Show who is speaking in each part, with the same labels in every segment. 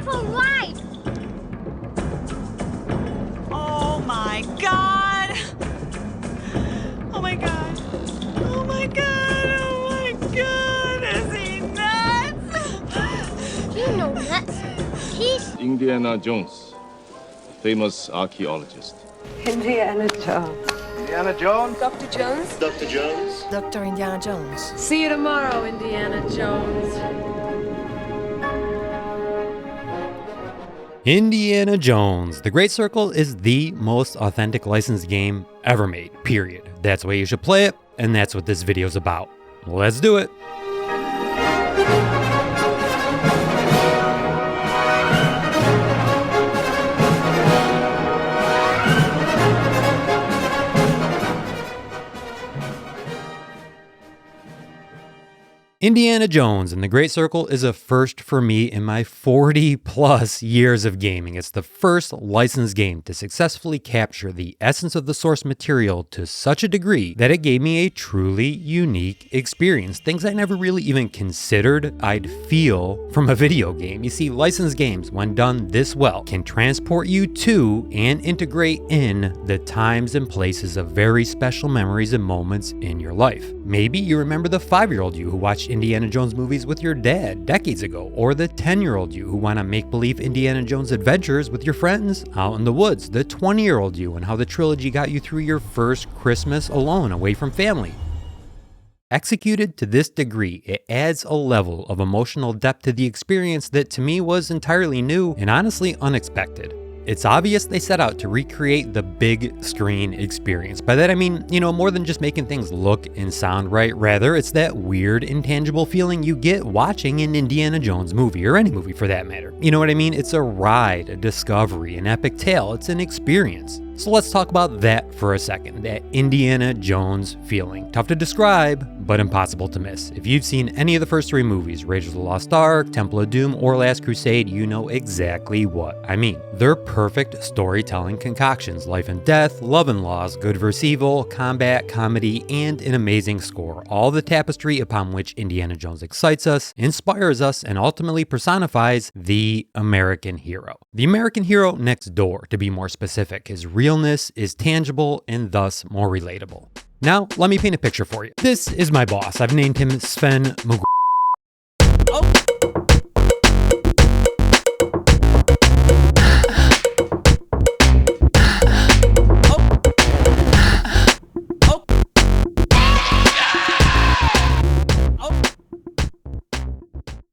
Speaker 1: beautiful ride!
Speaker 2: Oh my God! Oh my God! Oh my God! Oh my God! Is he nuts?
Speaker 1: You know nuts. He's...
Speaker 3: Indiana Jones, famous archaeologist.
Speaker 4: Indiana Jones.
Speaker 3: Indiana Jones?
Speaker 4: Dr. Jones?
Speaker 3: Dr. Jones?
Speaker 5: Dr. Indiana Jones.
Speaker 4: See you tomorrow, Indiana Jones.
Speaker 6: Indiana Jones. The Great Circle is the most authentic licensed game ever made, period. That's why you should play it, and that's what this video's about. Let's do it. Indiana Jones and the Great Circle is a first for me in my 40 plus years of gaming. It's the first licensed game to successfully capture the essence of the source material to such a degree that it gave me a truly unique experience. Things I never really even considered I'd feel from a video game. You see, licensed games, when done this well, can transport you to and integrate in the times and places of very special memories and moments in your life. Maybe you remember the 5-year-old you who watched Indiana Jones movies with your dad decades ago, or the 10-year-old you who went on make-believe Indiana Jones adventures with your friends out in the woods, the 20-year-old you and how the trilogy got you through your first Christmas alone away from family. Executed to this degree, it adds a level of emotional depth to the experience that to me was entirely new and honestly unexpected. It's obvious they set out to recreate the big screen experience. By that I mean, more than just making things look and sound right. Rather, it's that weird, intangible feeling you get watching an Indiana Jones movie, or any movie for that matter. You know what I mean? It's a ride, a discovery, an epic tale. It's an experience. So let's talk about that for a second, that Indiana Jones feeling. Tough to describe, but impossible to miss. If you've seen any of the first 3 movies, Raiders of the Lost Ark, Temple of Doom, or Last Crusade, you know exactly what I mean. They're perfect storytelling concoctions, life and death, love and loss, good versus evil, combat, comedy, and an amazing score. All the tapestry upon which Indiana Jones excites us, inspires us, and ultimately personifies the American hero. The American hero next door, to be more specific. His realness is tangible and thus more relatable. Now, let me paint a picture for you. This is my boss. I've named him Sven McGraw.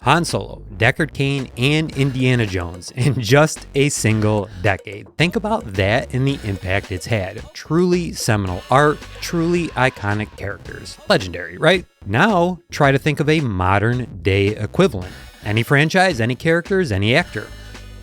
Speaker 6: Han Solo, Deckard Cain, and Indiana Jones in just a single decade. Think about that and the impact it's had. Truly seminal art, truly iconic characters. Legendary, right? Now, try to think of a modern day equivalent. Any franchise, any characters, any actor.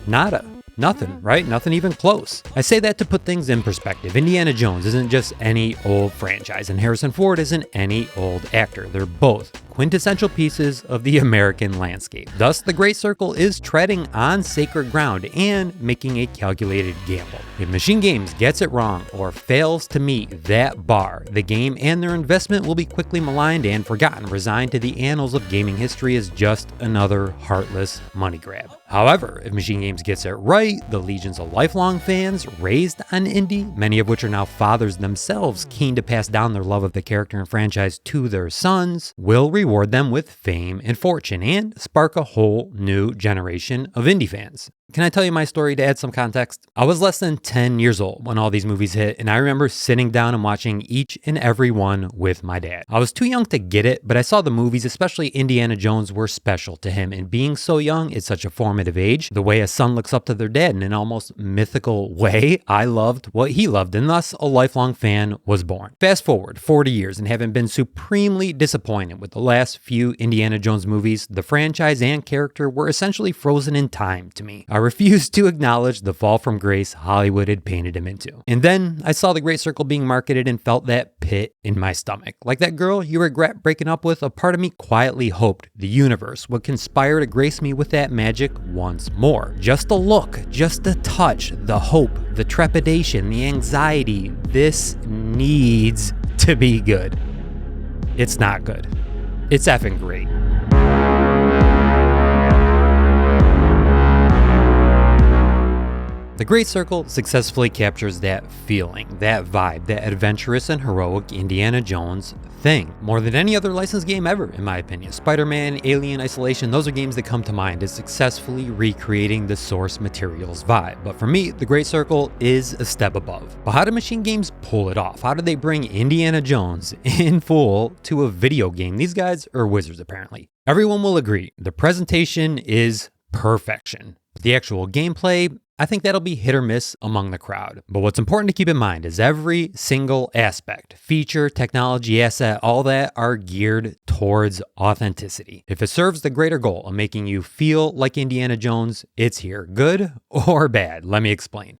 Speaker 6: Nada. Nothing, right? Nothing even close. I say that to put things in perspective. Indiana Jones isn't just any old franchise, and Harrison Ford isn't any old actor. They're both quintessential pieces of the American landscape. Thus, the Great Circle is treading on sacred ground and making a calculated gamble. If Machine Games gets it wrong or fails to meet that bar, the game and their investment will be quickly maligned and forgotten, resigned to the annals of gaming history as just another heartless money grab. However, if Machine Games gets it right, the legions of lifelong fans raised on indie, many of which are now fathers themselves keen to pass down their love of the character and franchise to their sons, will reward them with fame and fortune and spark a whole new generation of indie fans. Can I tell you my story to add some context? I was less than 10 years old when all these movies hit, and I remember sitting down and watching each and every one with my dad. I was too young to get it, but I saw the movies, especially Indiana Jones, were special to him, and being so young at such a formative age, the way a son looks up to their dad in an almost mythical way, I loved what he loved, and thus a lifelong fan was born. Fast forward 40 years and having been supremely disappointed with the last few Indiana Jones movies, the franchise and character were essentially frozen in time to me. I refused to acknowledge the fall from grace Hollywood had painted him into. And then I saw the Great Circle being marketed and felt that pit in my stomach. Like that girl you regret breaking up with, a part of me quietly hoped the universe would conspire to grace me with that magic once more. Just a look, just a touch, the hope, the trepidation, the anxiety. This needs to be good. It's not good. It's effing great. Great Circle successfully captures that feeling, that vibe, that adventurous and heroic Indiana Jones thing, more than any other licensed game ever, in my opinion. Spider-Man, Alien Isolation, those are games that come to mind as successfully recreating the source material's vibe. But for me, The Great Circle is a step above. But how do machine games pull it off? How do they bring Indiana Jones in full to a video game? These guys are wizards, apparently. Everyone will agree, the presentation is perfection. But the actual gameplay, I think that'll be hit or miss among the crowd. But what's important to keep in mind is every single aspect, feature, technology, asset, all that are geared towards authenticity. If it serves the greater goal of making you feel like Indiana Jones, it's here. Good or bad? Let me explain.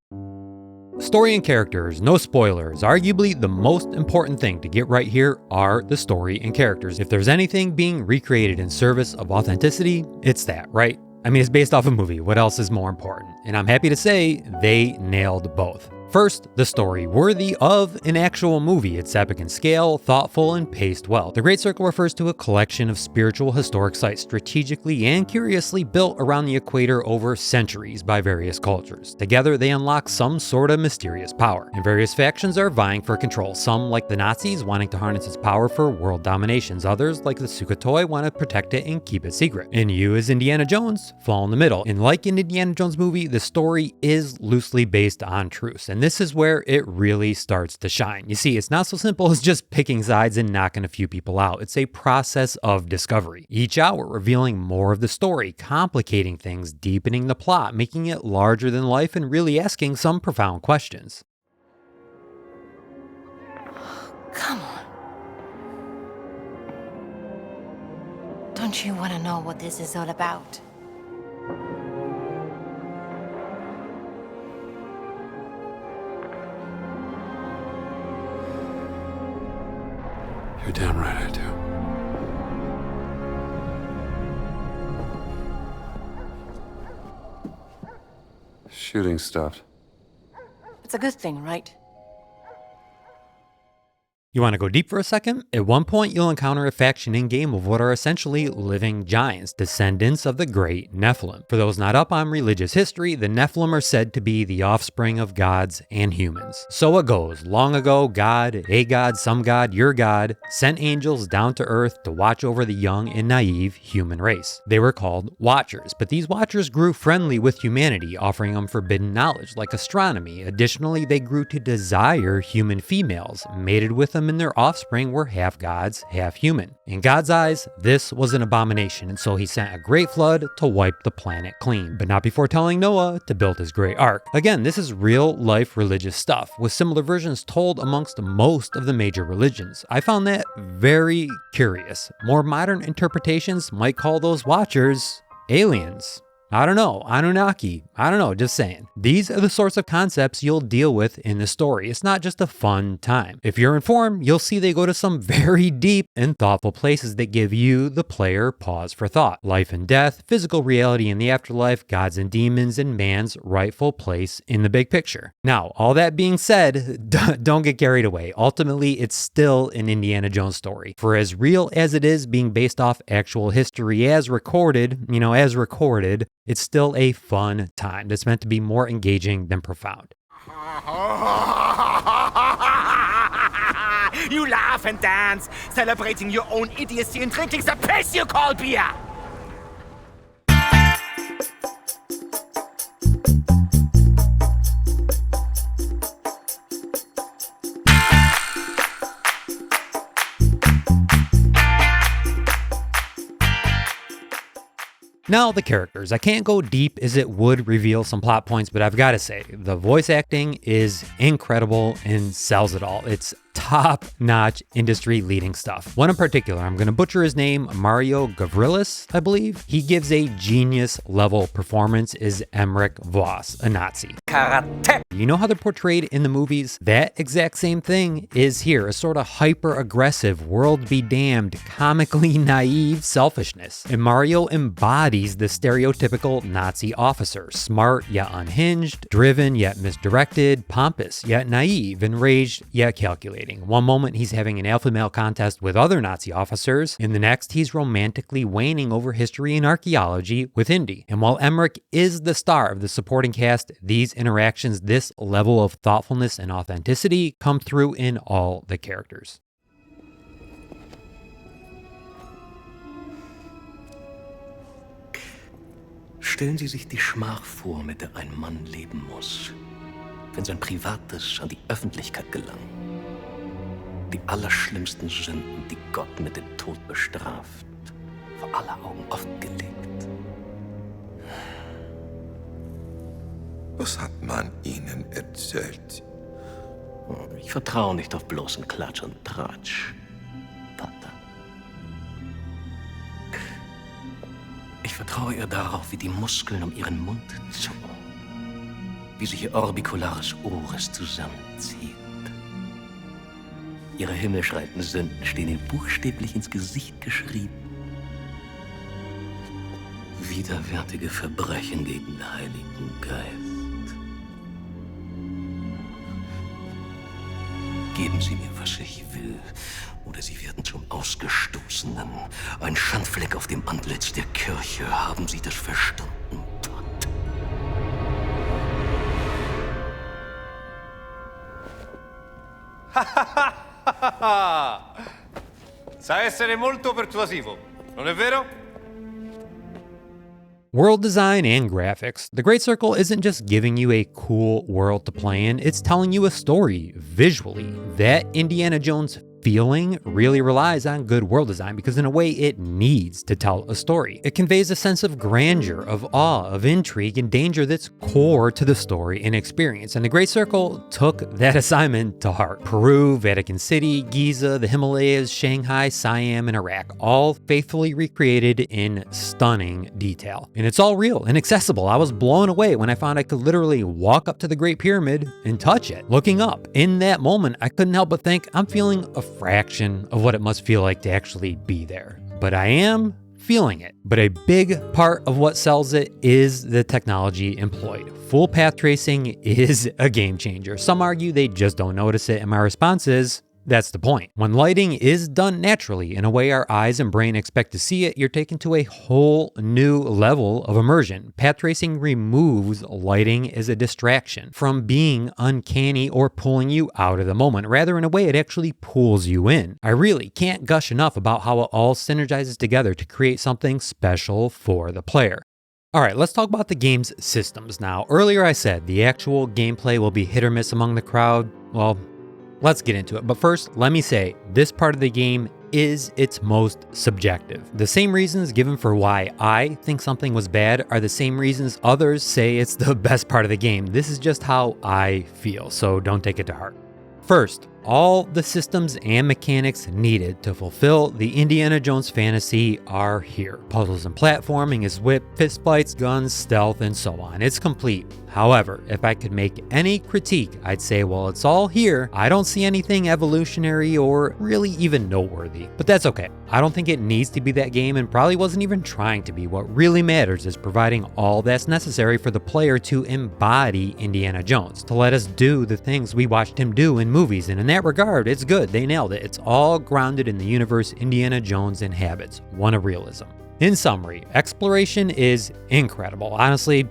Speaker 6: Story and characters, no spoilers. Arguably the most important thing to get right here are the story and characters. If there's anything being recreated in service of authenticity, it's that, right? I mean, it's based off a movie. What else is more important? And I'm happy to say they nailed both. First, the story, worthy of an actual movie. It's epic in scale, thoughtful, and paced well. The Great Circle refers to a collection of spiritual historic sites strategically and curiously built around the equator over centuries by various cultures. Together, they unlock some sort of mysterious power, and various factions are vying for control. Some, like the Nazis, wanting to harness its power for world dominations. Others, like the Sukhothai, want to protect it and keep it secret. And you, as Indiana Jones, fall in the middle. And like in Indiana Jones movie, the story is loosely based on truths. And this is where it really starts to shine. You see, it's not so simple as just picking sides and knocking a few people out. It's a process of discovery. Each hour revealing more of the story, complicating things, deepening the plot, making it larger than life, and really asking some profound questions.
Speaker 5: Come on. Don't you want to know what this is all about?
Speaker 7: You're damn right I do. Shooting stopped.
Speaker 5: It's a good thing, right?
Speaker 6: You want to go deep for a second? At one point, you'll encounter a faction in-game of what are essentially living giants, descendants of the great Nephilim. For those not up on religious history, the Nephilim are said to be the offspring of gods and humans. So it goes. Long ago, God, a god, some god, your god, sent angels down to earth to watch over the young and naive human race. They were called Watchers, but these Watchers grew friendly with humanity, offering them forbidden knowledge like astronomy. Additionally, they grew to desire human females, mated with them, and their offspring were half gods, half human. In God's eyes, this was an abomination, and so he sent a great flood to wipe the planet clean, but not before telling Noah to build his great ark. Again, this is real life religious stuff, with similar versions told amongst most of the major religions. I found that very curious. More modern interpretations might call those Watchers aliens. I don't know, Anunnaki, I don't know, just saying. These are the sorts of concepts you'll deal with in the story. It's not just a fun time. If you're informed, you'll see they go to some very deep and thoughtful places that give you, the player, pause for thought. Life and death, physical reality in the afterlife, gods and demons, and man's rightful place in the big picture. Now, all that being said, don't get carried away. Ultimately, it's still an Indiana Jones story. For as real as it is being based off actual history as recorded, it's still a fun time that's meant to be more engaging than profound.
Speaker 8: You laugh and dance, celebrating your own idiocy and drinking the piss you call beer!
Speaker 6: Now, the characters. I can't go deep as it would reveal some plot points, but I've got to say, the voice acting is incredible and sells it all. It's top-notch, industry-leading stuff. One in particular, I'm going to butcher his name, Mario Gavrilis, I believe. He gives a genius-level performance as Emmerich Voss, a Nazi. Karate! You know how they're portrayed in the movies? That exact same thing is here, a sort of hyper-aggressive, world-be-damned, comically naive selfishness. And Mario embodies the stereotypical Nazi officer, smart yet unhinged, driven yet misdirected, pompous yet naive, enraged yet calculated. alternating. One moment he's having an alpha male contest with other Nazi officers, in the next he's romantically waning over history and archaeology with Indy. And while Emmerich is the star of the supporting cast, these interactions, this level of thoughtfulness and authenticity come through in all the characters.
Speaker 9: Stellen Sie sich die Schmach vor, mit der ein Mann leben muss, wenn sein Privates an die Öffentlichkeit gelang. Die allerschlimmsten Sünden, die Gott mit dem Tod bestraft, vor aller Augen offengelegt.
Speaker 10: Was hat man Ihnen erzählt?
Speaker 9: Ich vertraue nicht auf bloßen Klatsch und Tratsch, Vater. Ich vertraue ihr darauf, wie die Muskeln um ihren Mund zucken, wie sich ihr orbicularis oris zusammenzieht. Ihre himmelschreienden Sünden stehen ihr buchstäblich ins Gesicht geschrieben. Widerwärtige Verbrechen gegen den Heiligen Geist. Geben Sie mir, was ich will, oder Sie werden zum Ausgestoßenen. Ein Schandfleck auf dem Antlitz der Kirche. Haben Sie das verstanden, Vater?
Speaker 11: Sa essere molto persuasivo, non è vero?
Speaker 6: World design and graphics. The Great Circle isn't just giving you a cool world to play in, it's telling you a story visually. That Indiana Jones feeling really relies on good world design because in a way it needs to tell a story. It conveys a sense of grandeur, of awe, of intrigue and danger that's core to the story and experience. And the Great Circle took that assignment to heart. Peru, Vatican City, Giza, the Himalayas, Shanghai, Siam, and Iraq, all faithfully recreated in stunning detail. And it's all real and accessible. I was blown away when I found I could literally walk up to the Great Pyramid and touch it. Looking up, in that moment, I couldn't help but think I'm feeling a fraction of what it must feel like to actually be there. But I am feeling it. But a big part of what sells it is the technology employed. Full path tracing is a game changer. Some argue they just don't notice it, and my response is, that's the point. When lighting is done naturally in a way our eyes and brain expect to see it, you're taken to a whole new level of immersion. Path tracing removes lighting as a distraction from being uncanny or pulling you out of the moment. Rather, in a way, it actually pulls you in. I really can't gush enough about how it all synergizes together to create something special for the player. All right, let's talk about the game's systems now. Earlier I said the actual gameplay will be hit or miss among the crowd. Well, let's get into it. But first, let me say, this part of the game is its most subjective. The same reasons given for why I think something was bad are the same reasons others say it's the best part of the game. This is just how I feel, so don't take it to heart. First, all the systems and mechanics needed to fulfill the Indiana Jones fantasy are here. Puzzles and platforming is whip, fistfights, guns, stealth, and so on. It's complete. However, if I could make any critique, I'd say, well, it's all here. I don't see anything evolutionary or really even noteworthy. But that's okay. I don't think it needs to be that game and probably wasn't even trying to be. What really matters is providing all that's necessary for the player to embody Indiana Jones, to let us do the things we watched him do in movies. And in that regard, it's good. They nailed it. It's all grounded in the universe Indiana Jones inhabits, one of realism. In summary, exploration is incredible. Honestly,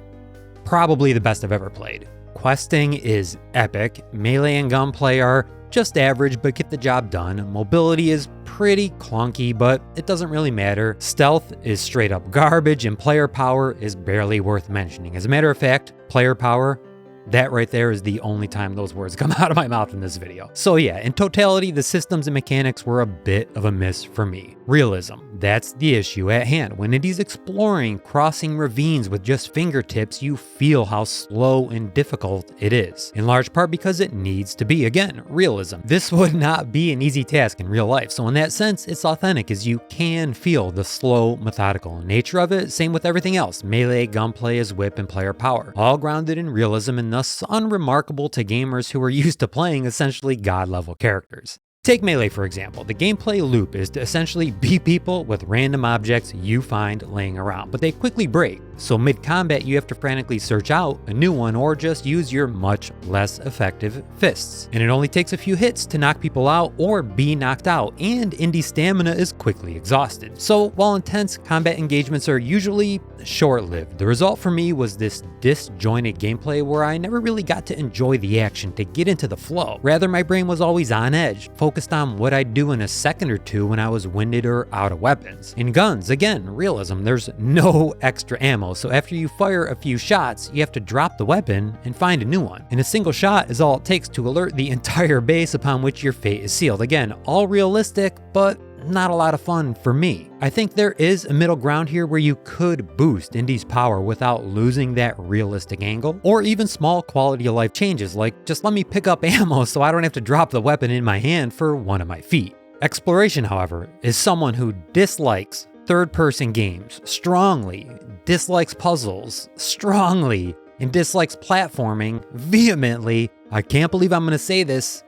Speaker 6: probably the best I've ever played. Questing is epic. Melee and gunplay are just average, but get the job done. Mobility is pretty clunky, but it doesn't really matter. Stealth is straight up garbage, and player power is barely worth mentioning. As a matter of fact, player power, that right there is the only time those words come out of my mouth in this video. So yeah, in totality, the systems and mechanics were a bit of a miss for me. Realism, that's the issue at hand. When Indy's exploring, crossing ravines with just fingertips, you feel how slow and difficult it is. In large part because it needs to be, again, realism. This would not be an easy task in real life. So in that sense, it's authentic as you can feel the slow, methodical nature of it. Same with everything else. Melee, gunplay is whip, and player power. All grounded in realism and thus unremarkable to gamers who are used to playing essentially god-level characters. Take Melee for example. The gameplay loop is to essentially beat people with random objects you find laying around, but they quickly break. So mid-combat you have to frantically search out a new one or just use your much less effective fists. And it only takes a few hits to knock people out or be knocked out, and indie stamina is quickly exhausted. So while intense combat engagements are usually short-lived, the result for me was this disjointed gameplay where I never really got to enjoy the action to get into the flow. Rather, my brain was always on edge, focused on what I'd do in a second or two when I was winded or out of weapons. In guns, again, realism, there's no extra ammo, so after you fire a few shots, you have to drop the weapon and find a new one. And a single shot is all it takes to alert the entire base upon which your fate is sealed. Again, all realistic, but not a lot of fun for me. I think there is a middle ground here where you could boost Indie's power without losing that realistic angle, or even small quality of life changes like just let me pick up ammo so I don't have to drop the weapon in my hand for one of my feet. Exploration, however, is someone who dislikes third-person games strongly, dislikes puzzles strongly, and dislikes platforming vehemently. I can't believe I'm gonna say this,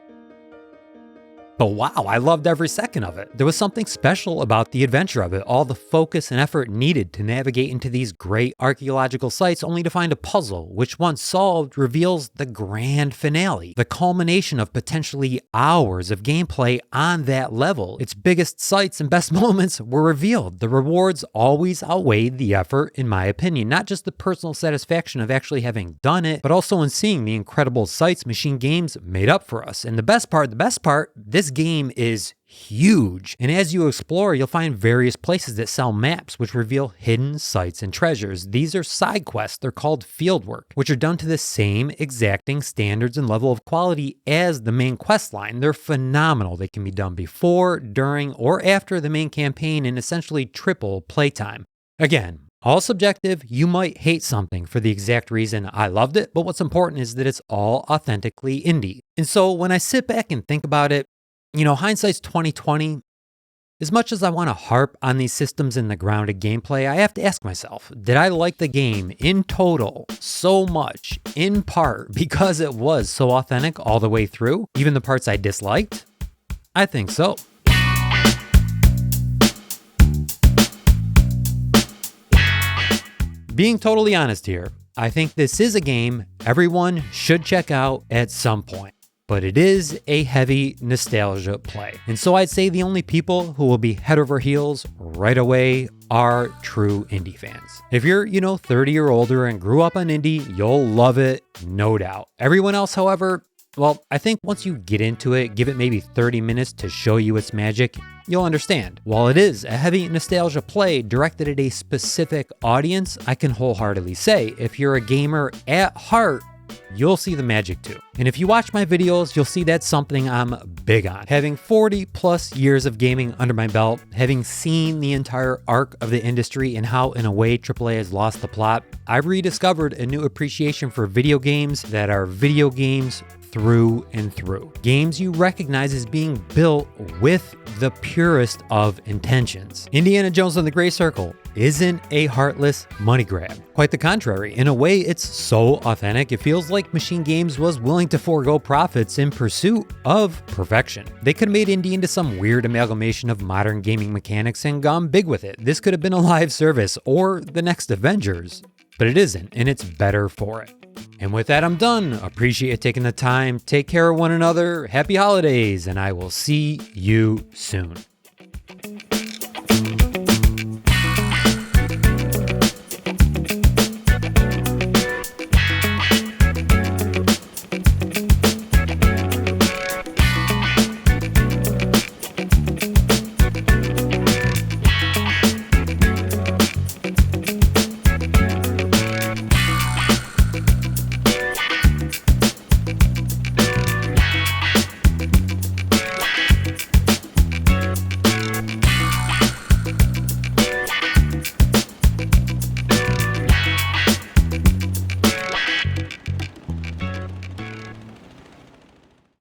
Speaker 6: but wow, I loved every second of it. There was something special about the adventure of it, all the focus and effort needed to navigate into these great archaeological sites only to find a puzzle, which once solved reveals the grand finale, the culmination of potentially hours of gameplay on that level. Its biggest sights and best moments were revealed. The rewards always outweighed the effort, in my opinion, not just the personal satisfaction of actually having done it, but also in seeing the incredible sights Machine Games made up for us. And the best part, this game is huge. And as you explore, you'll find various places that sell maps which reveal hidden sites and treasures. These are side quests, they're called fieldwork, which are done to the same exacting standards and level of quality as the main quest line. They're phenomenal. They can be done before, during, or after the main campaign in essentially triple playtime. Again, all subjective, you might hate something for the exact reason I loved it, but what's important is that it's all authentically indie. And so when I sit back and think about it, you know, hindsight's 2020. As much as I want to harp on these systems and the grounded gameplay, I have to ask myself, did I like the game in total so much, in part because it was so authentic all the way through, even the parts I disliked? I think so. Being totally honest here, I think this is a game everyone should check out at some point. But it is a heavy nostalgia play. And so I'd say the only people who will be head over heels right away are true indie fans. If you're, 30 or older and grew up on indie, you'll love it, no doubt. Everyone else, however, well, I think once you get into it, give it maybe 30 minutes to show you its magic, you'll understand. While it is a heavy nostalgia play directed at a specific audience, I can wholeheartedly say if you're a gamer at heart, you'll see the magic too. And if you watch my videos, you'll see that's something I'm big on. Having 40 plus years of gaming under my belt, having seen the entire arc of the industry and how in a way AAA has lost the plot, I've rediscovered a new appreciation for video games that are video games through and through. Games you recognize as being built with the purest of intentions. Indiana Jones and the Gray Circle isn't a heartless money grab. Quite the contrary. In a way, it's so authentic, it feels like Machine Games was willing to forego profits in pursuit of perfection. They could have made indie into some weird amalgamation of modern gaming mechanics and gone big with it. This could have been a live service or the next Avengers, but it isn't, and it's better for it. And with that, I'm done. Appreciate you taking the time. Take care of one another. Happy holidays, and I will see you soon.